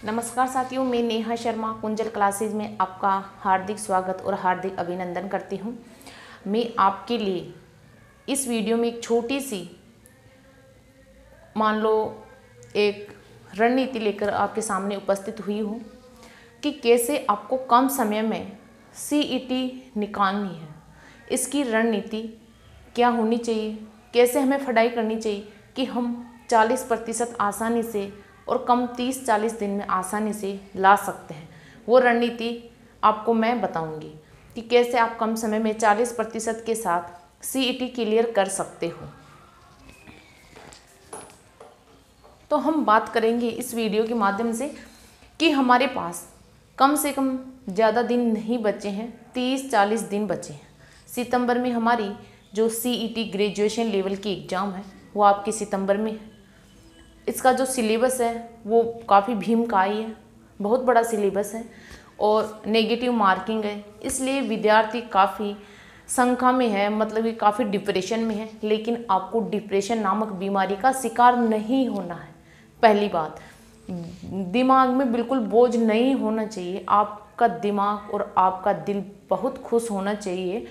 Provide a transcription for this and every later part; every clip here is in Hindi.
नमस्कार साथियों, मैं नेहा शर्मा कुंजल क्लासेज में आपका हार्दिक स्वागत और हार्दिक अभिनंदन करती हूँ। मैं आपके लिए इस वीडियो में एक छोटी सी मान लो एक रणनीति लेकर आपके सामने उपस्थित हुई हूँ कि कैसे आपको कम समय में सीईटी निकालनी है। इसकी रणनीति क्या होनी चाहिए, कैसे हमें पढ़ाई करनी चाहिए कि हम 40% आसानी से और कम 30-40 दिन में आसानी से ला सकते हैं। वो रणनीति आपको मैं बताऊंगी कि कैसे आप कम समय में 40% के साथ सीईटी क्लियर कर सकते हो। तो हम बात करेंगे इस वीडियो के माध्यम से कि हमारे पास कम से कम ज़्यादा दिन नहीं बचे हैं, 30-40 दिन बचे हैं। सितंबर में हमारी जो सीईटी ग्रेजुएशन लेवल की एग्ज़ाम है वो आपके सितंबर में है। इसका जो सिलेबस है वो काफ़ी भीमकाय है, बहुत बड़ा सिलेबस है और नेगेटिव मार्किंग है, इसलिए विद्यार्थी काफ़ी संख्या में है, मतलब कि काफ़ी डिप्रेशन में है। लेकिन आपको डिप्रेशन नामक बीमारी का शिकार नहीं होना है। पहली बात, दिमाग में बिल्कुल बोझ नहीं होना चाहिए। आपका दिमाग और आपका दिल बहुत खुश होना चाहिए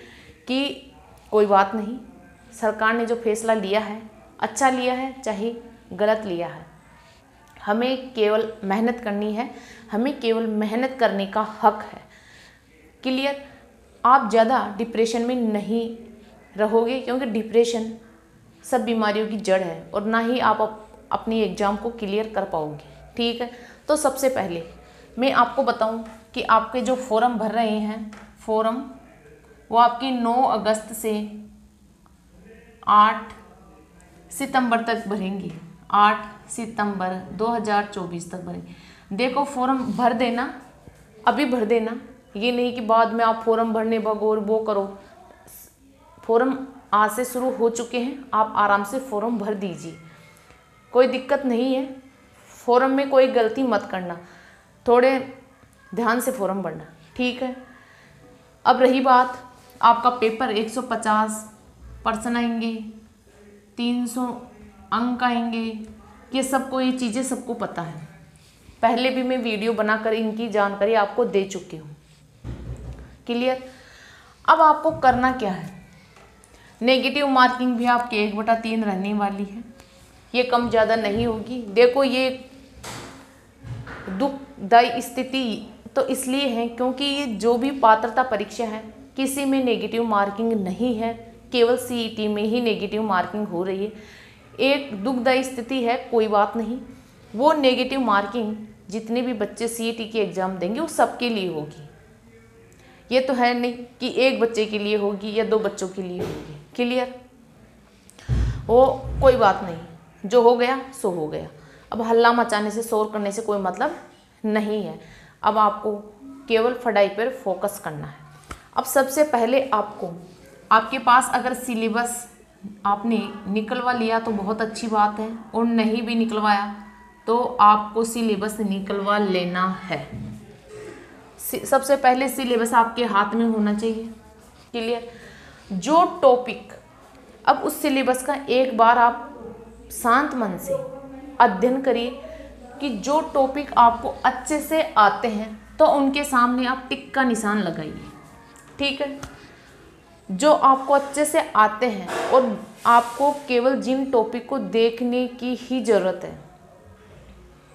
कि कोई बात नहीं, सरकार ने जो फैसला लिया है अच्छा लिया है, चाहे गलत लिया है। हमें केवल मेहनत करनी है, हमें केवल मेहनत करने का हक है। क्लियर? आप ज़्यादा डिप्रेशन में नहीं रहोगे, क्योंकि डिप्रेशन सब बीमारियों की जड़ है और ना ही आप अपनी एग्ज़ाम को क्लियर कर पाओगे। ठीक है, तो सबसे पहले मैं आपको बताऊं कि आपके जो फॉर्म भर रहे हैं, फॉर्म वो आपके 9 अगस्त से 8 सितंबर तक भरेंगे। 8 सितंबर 2024 तक भरेंगे। देखो, फॉर्म भर देना, अभी भर देना, ये नहीं कि बाद में आप फॉर्म भरने भगो और वो करो। फॉर्म आज से शुरू हो चुके हैं, आप आराम से फॉर्म भर दीजिए, कोई दिक्कत नहीं है। फॉर्म में कोई गलती मत करना, थोड़े ध्यान से फॉर्म भरना। ठीक है, अब रही बात आपका पेपर 150 पर्सन आएंगे, 300 अंक आएंगे। ये सबको, ये चीज़ें सबको पता है, पहले भी मैं वीडियो बनाकर इनकी जानकारी आपको दे चुकी हूँ। क्लियर? अब आपको करना क्या है, नेगेटिव मार्किंग भी आपके 1/3 रहने वाली है, ये कम ज़्यादा नहीं होगी। देखो, ये दुखदायी स्थिति तो इसलिए है क्योंकि ये जो भी पात्रता परीक्षा है किसी में नेगेटिव मार्किंग नहीं है, केवल सीईटी में ही नेगेटिव मार्किंग हो रही है। एक दुखदायी स्थिति है, कोई बात नहीं। वो नेगेटिव मार्किंग जितने भी बच्चे सीईटी की एग्ज़ाम देंगे वो सबके लिए होगी। ये तो है नहीं कि एक बच्चे के लिए होगी या 2 बच्चों के लिए होगी। क्लियर? वो कोई बात नहीं, जो हो गया सो हो गया। अब हल्ला मचाने से, शोर करने से कोई मतलब नहीं है। अब आपको केवल पढ़ाई पर फोकस करना है। अब सबसे पहले आपके पास अगर सिलेबस आपने निकलवा लिया तो बहुत अच्छी बात है, और नहीं भी निकलवाया तो आपको सिलेबस निकलवा लेना है। सबसे पहले सिलेबस आपके हाथ में होना चाहिए। क्लियर? जो टॉपिक, अब उस सिलेबस का एक बार आप शांत मन से अध्ययन करिए कि जो टॉपिक आपको अच्छे से आते हैं तो उनके सामने आप टिक का निशान लगाइए। ठीक है? जो आपको अच्छे से आते हैं और आपको केवल जिन टॉपिक को देखने की ही ज़रूरत है,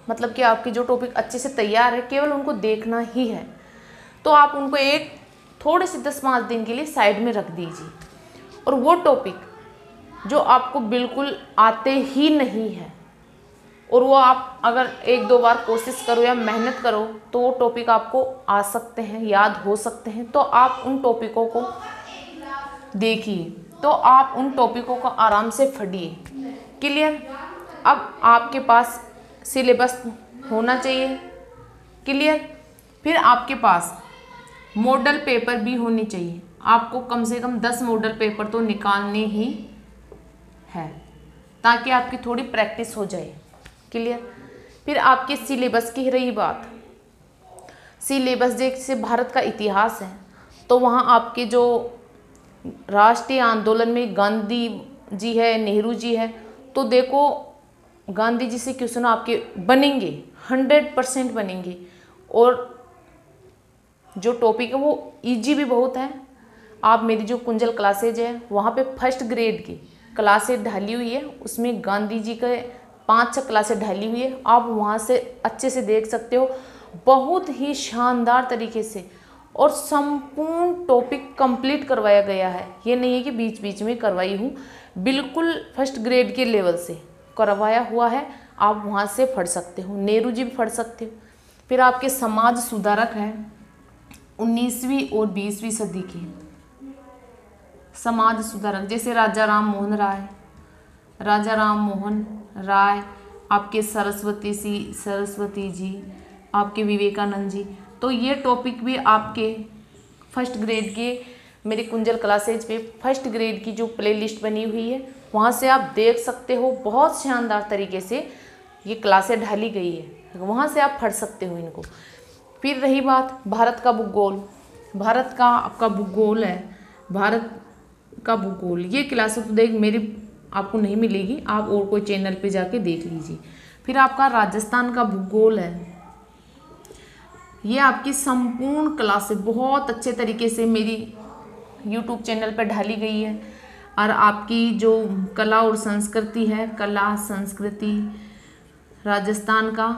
मतलब कि आपकी जो टॉपिक अच्छे से तैयार है केवल उनको देखना ही है, तो आप उनको एक थोड़े से 10-5 दिन के लिए साइड में रख दीजिए। और वो टॉपिक जो आपको बिल्कुल आते ही नहीं है और वो आप अगर 1-2 बार कोशिश करो या मेहनत करो तो वो टॉपिक आपको आ सकते हैं, याद हो सकते हैं, तो आप उन टॉपिकों को देखिए, तो आप उन टॉपिकों को आराम से पढ़िए। क्लियर? अब आपके पास सिलेबस होना चाहिए। क्लियर? फिर आपके पास मॉडल पेपर भी होने चाहिए। आपको कम से कम 10 मॉडल पेपर तो निकालने ही है ताकि आपकी थोड़ी प्रैक्टिस हो जाए। क्लियर? फिर आपके सिलेबस की रही बात, सिलेबस जैसे भारत का इतिहास है तो वहाँ आपके जो राष्ट्रीय आंदोलन में गांधी जी है, नेहरू जी है, तो देखो गांधी जी से क्वेश्चन आपके बनेंगे 100% बनेंगे। और जो टॉपिक है वो इजी भी बहुत है। आप मेरी जो कुंजल क्लासेज है वहाँ पे फर्स्ट ग्रेड की क्लासेज ढाली हुई है, उसमें गांधी जी के 5-6 क्लासेज ढाली हुई है। आप वहाँ से अच्छे से देख सकते हो, बहुत ही शानदार तरीके से और संपूर्ण टॉपिक कंप्लीट करवाया गया है। ये नहीं है कि बीच बीच में करवाई हूँ, बिल्कुल फर्स्ट ग्रेड के लेवल से करवाया हुआ है। आप वहाँ से पढ़ सकते हो, नेहरू जी भी पढ़ सकते हो। फिर आपके समाज सुधारक हैं 19वीं और 20वीं सदी के समाज सुधारक, जैसे राजा राम मोहन राय, आपके सरस्वती जी, आपके विवेकानंद जी। तो ये टॉपिक भी आपके फर्स्ट ग्रेड के मेरे कुंजल क्लासेज पे फर्स्ट ग्रेड की जो प्लेलिस्ट बनी हुई है वहाँ से आप देख सकते हो। बहुत शानदार तरीके से ये क्लासें ढाली गई है, वहाँ से आप पढ़ सकते हो इनको। फिर रही बात भारत का भूगोल, भारत का आपका भूगोल है, भारत का भूगोल ये क्लासेस तो देख मेरी आपको नहीं मिलेगी, आप और कोई चैनल पे जाके देख लीजिए। फिर आपका राजस्थान का भूगोल है, ये आपकी संपूर्ण क्लासें बहुत अच्छे तरीके से मेरी YouTube चैनल पर ढाली गई है। और आपकी जो कला और संस्कृति है, कला संस्कृति राजस्थान का,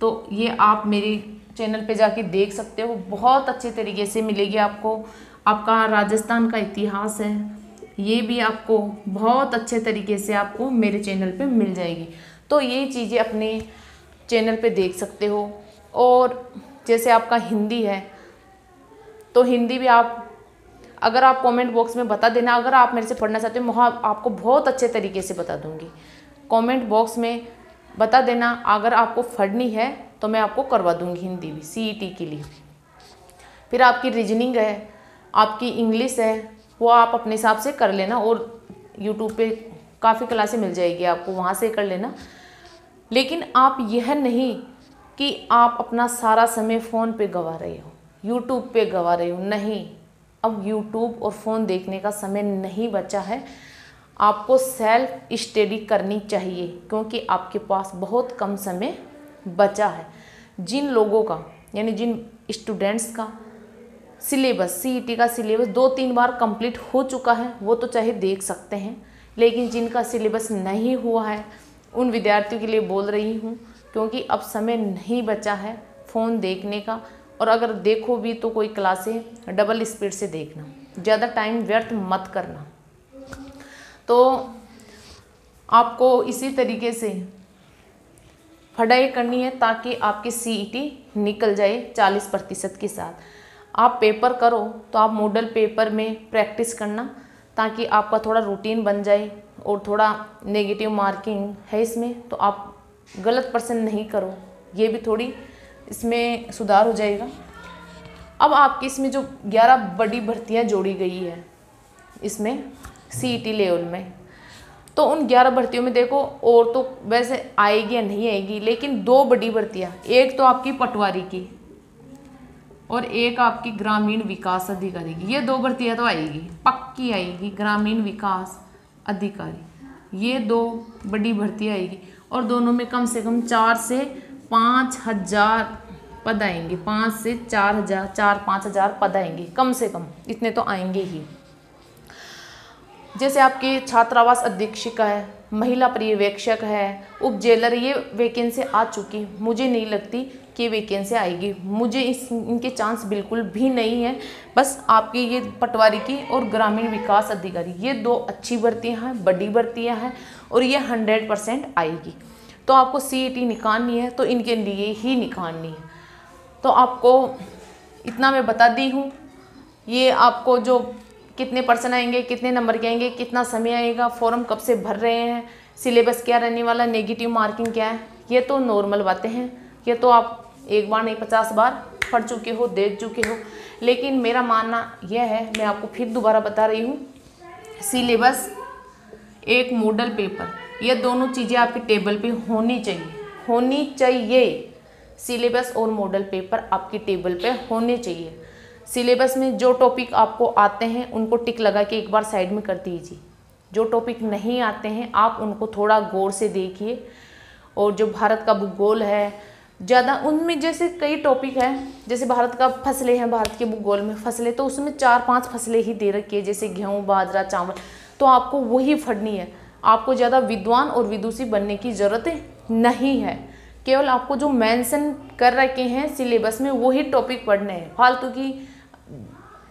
तो ये आप मेरे चैनल पे जाके देख सकते हो, बहुत अच्छे तरीके से मिलेगी आपको। आपका राजस्थान का इतिहास है, ये भी आपको बहुत अच्छे तरीके से आपको मेरे चैनल पे मिल जाएगी। तो ये चीज़ें अपने चैनल पे देख सकते हो। और जैसे आपका हिंदी है तो हिंदी भी आप अगर आप कमेंट बॉक्स में बता देना, अगर आप मेरे से पढ़ना चाहते हो मैं आपको बहुत अच्छे तरीके से बता दूंगी। कमेंट बॉक्स में बता देना, अगर आपको पढ़नी है तो मैं आपको करवा दूंगी हिंदी भी CET के लिए। फिर आपकी रीजनिंग है, आपकी इंग्लिश है, वो आप अपने हिसाब से कर लेना। और यूट्यूब पे काफ़ी क्लासें मिल जाएगी आपको, वहाँ से कर लेना। लेकिन आप यह नहीं कि आप अपना सारा समय फ़ोन पे गवा रहे हो, यूट्यूब पे गवा रहे हो, नहीं। अब यूट्यूब और फ़ोन देखने का समय नहीं बचा है, आपको सेल्फ स्टडी करनी चाहिए क्योंकि आपके पास बहुत कम समय बचा है। जिन लोगों का यानी जिन स्टूडेंट्स का सिलेबस CET का सिलेबस 2-3 बार कंप्लीट हो चुका है वो तो चाहे देख सकते हैं, लेकिन जिनका सिलेबस नहीं हुआ है उन विद्यार्थियों के लिए बोल रही हूँ क्योंकि अब समय नहीं बचा है फ़ोन देखने का। और अगर देखो भी तो कोई क्लासें डबल स्पीड से देखना, ज़्यादा टाइम व्यर्थ मत करना। तो आपको इसी तरीके से पढ़ाई करनी है ताकि आपकी CET निकल जाए 40% के साथ। आप पेपर करो तो आप मॉडल पेपर में प्रैक्टिस करना ताकि आपका थोड़ा रूटीन बन जाए। और थोड़ा नेगेटिव मार्किंग है इसमें तो आप गलत % नहीं करो, ये भी थोड़ी इसमें सुधार हो जाएगा। अब आपकी इसमें जो 11 बड़ी भर्तियां जोड़ी गई है इसमें CET लेवल में, तो उन 11 भर्तियों में देखो और तो वैसे आएगी या नहीं आएगी, लेकिन 2 बड़ी भर्तियां, एक तो आपकी पटवारी की और एक आपकी ग्रामीण विकास अधिकारी की, ये 2 भर्तियां तो आएगी, पक्की आएगी। ग्रामीण विकास अधिकारी, ये 2 बड़ी भर्तियां आएगी और दोनों में कम से कम 4 से 5,000 पद आएंगे। 5 से 4,000, 4-5,000 पद आएंगे कम से कम, इतने तो आएंगे ही। जैसे आपके छात्रावास अधीक्षिका है, महिला पर्यवेक्षक है, उप जेलर, ये वैकेंसी आ चुकी। मुझे नहीं लगती कि वैकेंसी आएगी, मुझे इनके चांस बिल्कुल भी नहीं है। बस आपकी ये पटवारी की और ग्रामीण विकास अधिकारी, ये 2 अच्छी भर्तियां हैं, बड़ी भर्तियां हैं और ये 100% आएगी। तो आपको CET निकालनी है तो इनके लिए ही निकालनी है। तो आपको इतना मैं बता दी हूँ। ये आपको जो कितने % आएंगे, कितने नंबर के आएंगे, कितना समय आएगा, फॉर्म कब से भर रहे हैं, सिलेबस क्या रहने वाला, नेगेटिव मार्किंग क्या है, ये तो नॉर्मल बातें हैं। ये तो आप एक बार नहीं 50 बार पढ़ चुके हो, देख चुके हो। लेकिन मेरा मानना यह है, मैं आपको फिर दोबारा बता रही हूँ, सिलेबस, एक मॉडल पेपर, ये दोनों चीज़ें आपके टेबल पे होनी चाहिए। सिलेबस और मॉडल पेपर आपकी टेबल पे होने चाहिए। सिलेबस में जो टॉपिक आपको आते हैं उनको टिक लगा के एक बार साइड में कर दीजिए। जो टॉपिक नहीं आते हैं आप उनको थोड़ा गौर से देखिए। और जो भारत का भूगोल है, ज़्यादा उनमें जैसे कई टॉपिक हैं, जैसे भारत का फसलें हैं, भारत के भूगोल में फसलें, तो उसमें 4-5 फसलें ही दे रखी है, जैसे गेहूँ, बाजरा, चावल, तो आपको वही पढ़नी है। आपको ज़्यादा विद्वान और विदुषी बनने की ज़रूरत नहीं है, केवल आपको जो मेंशन कर रखे हैं सिलेबस में वही टॉपिक पढ़ने हैं। फालतू की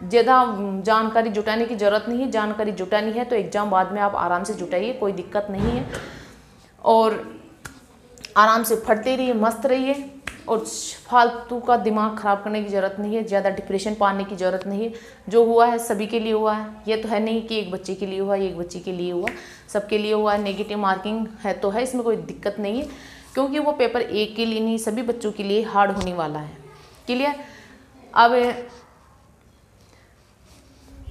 ज़्यादा जानकारी जुटाने की ज़रूरत नहीं है। जानकारी जुटानी है तो एग्ज़ाम बाद में आप आराम से जुटाइए, कोई दिक्कत नहीं है, और आराम से पढ़ते रहिए, मस्त रहिए, और फालतू का दिमाग ख़राब करने की ज़रूरत नहीं है, ज़्यादा डिप्रेशन पाने की ज़रूरत नहीं है। जो हुआ है सभी के लिए हुआ है, ये तो है नहीं कि एक बच्चे के लिए हुआ, एक बच्चे के लिए हुआ, सबके लिए हुआ है। नेगेटिव मार्किंग है तो है, इसमें कोई दिक्कत नहीं है, क्योंकि वो पेपर एक के लिए नहीं, सभी बच्चों के लिए हार्ड होने वाला है। क्लियर? अब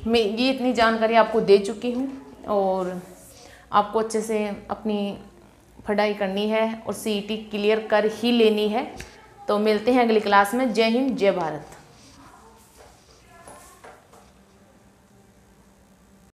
मैं ये इतनी जानकारी आपको दे चुकी हूँ, और आपको अच्छे से अपनी पढ़ाई करनी है और CET क्लियर कर ही लेनी है। तो मिलते हैं अगली क्लास में। जय हिंद, जय भारत।